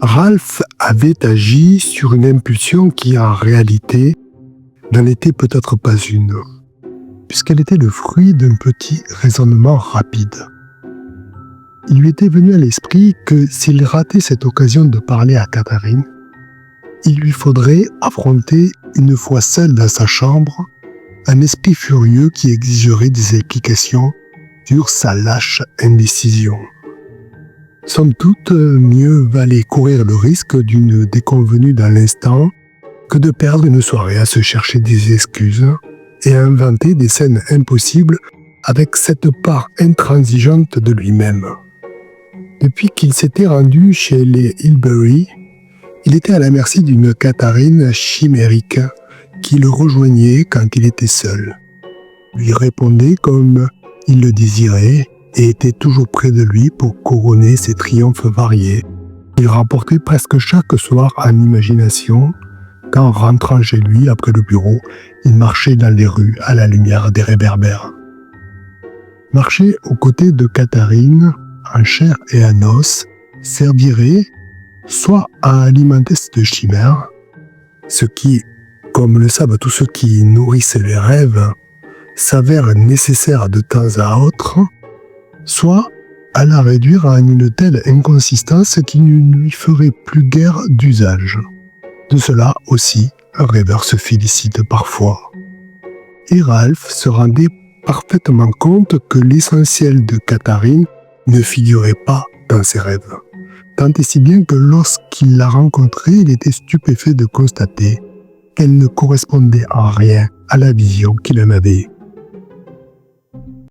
Ralph avait agi sur une impulsion qui, en réalité, n'en était peut-être pas une, puisqu'elle était le fruit d'un petit raisonnement rapide. Il lui était venu à l'esprit que s'il ratait cette occasion de parler à Catherine, il lui faudrait affronter une fois seul dans sa chambre un esprit furieux qui exigerait des explications sur sa lâche indécision. Somme toute, mieux valait courir le risque d'une déconvenue dans l'instant que de perdre une soirée à se chercher des excuses et à inventer des scènes impossibles avec cette part intransigeante de lui-même. Depuis qu'il s'était rendu chez les Hilbery, il était à la merci d'une Catherine chimérique qui le rejoignait quand il était seul, lui répondait comme il le désirait et était toujours près de lui pour couronner ses triomphes variés. Il rapportait presque chaque soir en imagination quand, rentrant chez lui après le bureau, il marchait dans les rues à la lumière des réverbères. Marcher aux côtés de Catherine, en chair et en os, servirait soit à alimenter cette chimère, ce qui, comme le savent tous ceux qui nourrissent les rêves, s'avère nécessaire de temps à autre, soit à la réduire à une telle inconsistance qui ne lui ferait plus guère d'usage. De cela aussi, un rêveur se félicite parfois. Et Ralph se rendait parfaitement compte que l'essentiel de Catherine ne figurait pas dans ses rêves. Tant et si bien que lorsqu'il la rencontrait, il était stupéfait de constater qu'elle ne correspondait en rien à la vision qu'il en avait.